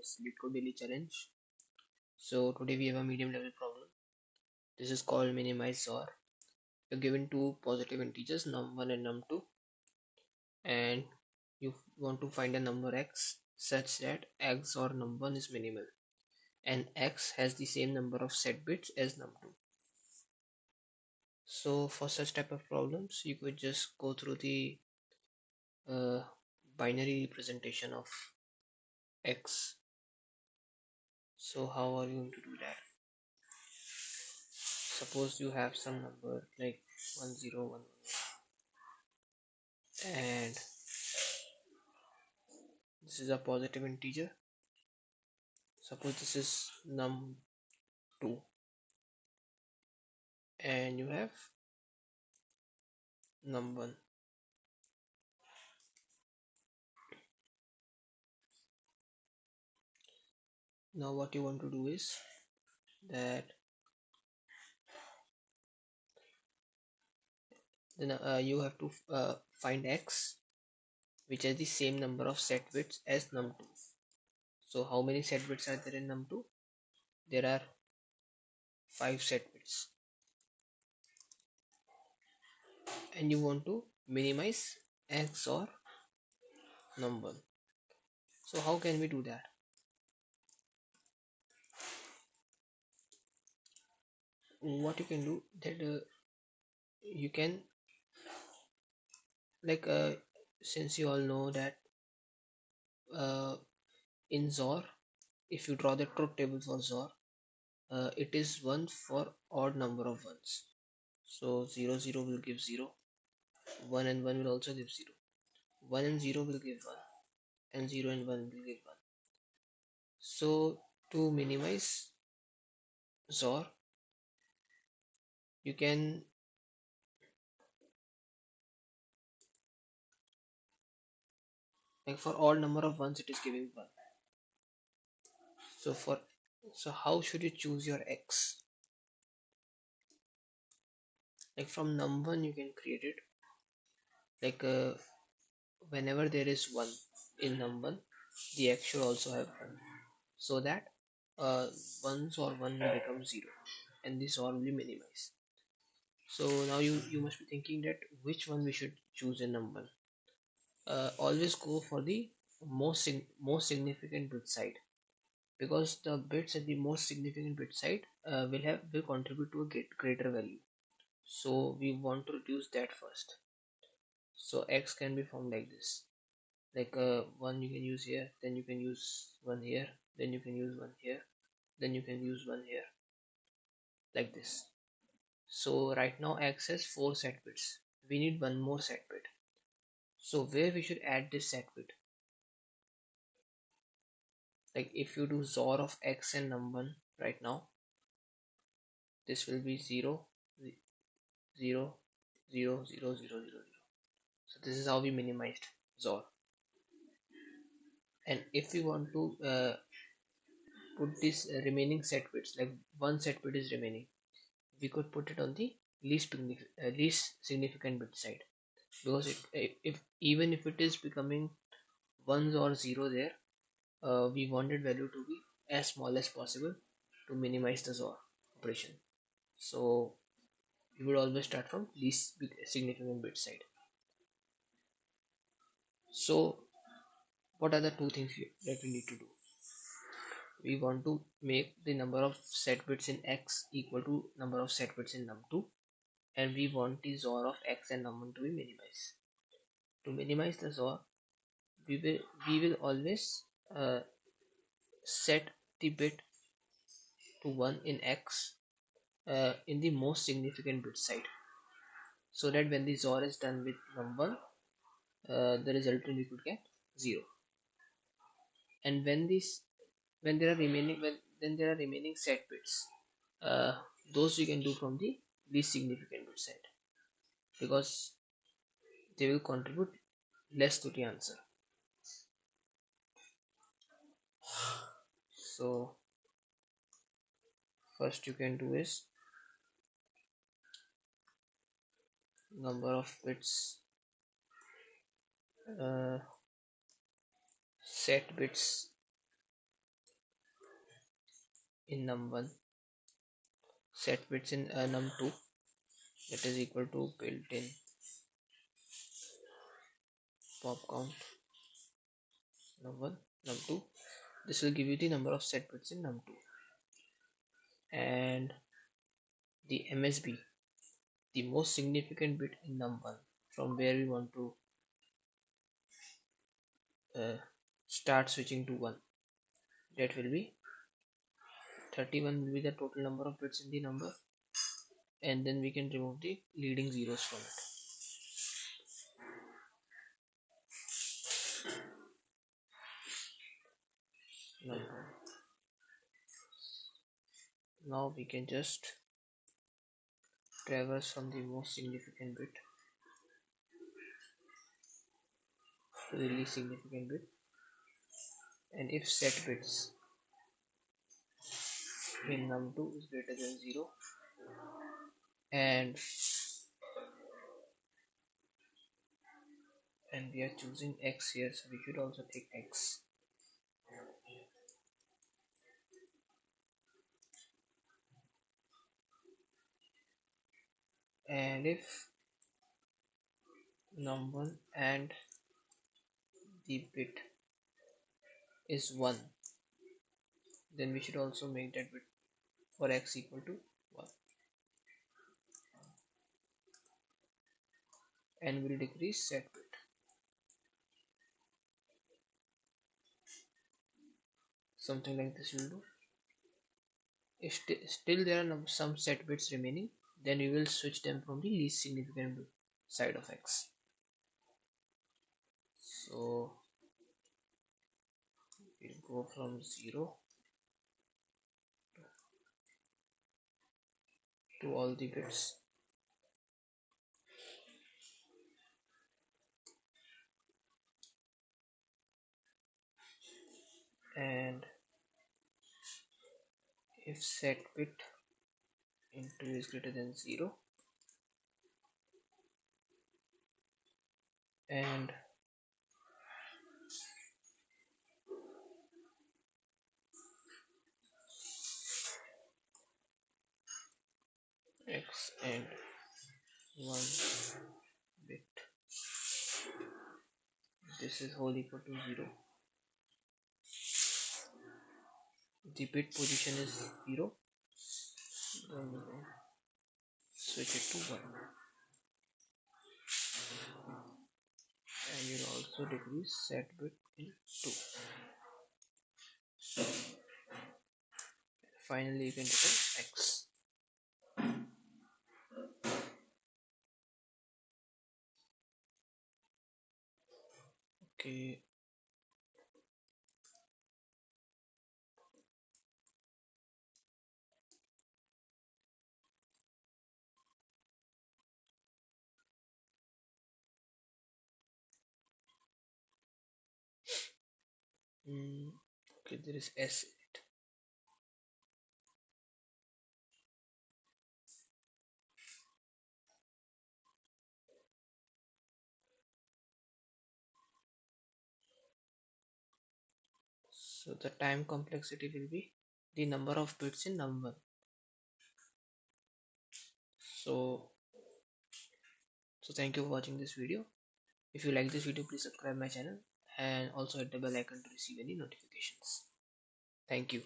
is LeetCode Daily Challenge. So today we have a medium level problem. This is called minimize XOR. You're given two positive integers num1 and num2, and you want to find a number x such that x or num1 is minimal and x has the same number of set bits as num2. So for such type of problems you could just go through the binary representation of x. So how are you going to do that? Suppose you have some number like 1011 and this is a positive integer. Suppose this is num2 and you have num1. Now what you want to do is that then you have to find x which has the same number of set bits as num2. So how many set bits are there in num2? There are 5 set bits, and you want to minimize x or num1. So how can we do that? What you can do that you can since you all know that in XOR, if you draw the truth table for XOR, it is 1 for odd number of ones. So 0 0 will give 0, 1 and 1 will also give 0, 1 and 0 will give 1, and 0 and 1 will give 1. So to minimize XOR, you can for odd number of ones it is giving 1. So how should you choose your x? Like from num1 you can create it whenever there is 1 in num1, the x should also have 1, so that ones or 1 will become 0 and this all will be minimized. So now you must be thinking that which one we should choose in num1. Always go for the most significant bit side, because the bits at the most significant bit side will contribute to a greater value. So we want to reduce that first. So x can be formed like this, like 1 you can use here, then you can use 1 here, then you can use 1 here, then you can use 1 here, like this. So right now x has 4 set bits, we need one more set bit. So where we should add this set bit? Like if you do XOR of x and num1 right now, this will be 0 0 0 0 0 0 0. So this is how we minimized XOR. And if we want to put this remaining set bits, like one set bit is remaining, we could put it on the least significant bit side, because if even if it is becoming ones or 0 there, we wanted value to be as small as possible to minimize the XOR operation. So we would always start from least significant bit side. So what are the two things that we need to do? We want to make the number of set bits in x equal to number of set bits in num2, and we want the XOR of x and num1 to be minimized. To minimize the XOR, we will always set the bit to 1 in x in the most significant bit side, so that when the XOR is done with num1, the result we could get 0. And when there are remaining set bits, those you can do from the least significant bit side, because they will contribute less to the answer. So first you can do is number of bits, set bits in num1, set bits in num2, that is equal to built-in pop count num1 num2. This will give you the number of set bits in num2. And the MSB, the most significant bit in num1, from where we want to start switching to 1, that will be 31, will be the total number of bits in the number, and then we can remove the leading zeros from it. Now we can just traverse from the most significant bit to the least significant bit, and if set bits in num2 is greater than 0 and we are choosing x here, so we should also take x. And if num1 and the bit is 1, then we should also make that bit for x equal to 1, and we'll decrease set bit. Something like this will do. If still there are some set bits remaining, then we will switch them from the least significant side of x. So we'll go from 0 to all the bits, and if set bit into is greater than 0 and x and 1 bit, this is whole equal to 0, the bit position is 0, then we will switch it to 1, and we'll also decrease set bit in 2. Finally you can return x. Okay, okay, there is s in it. So the time complexity will be the number of bits in num1. So thank you for watching this video. If you like this video, please subscribe my channel and also hit the bell icon to receive any notifications. Thank you.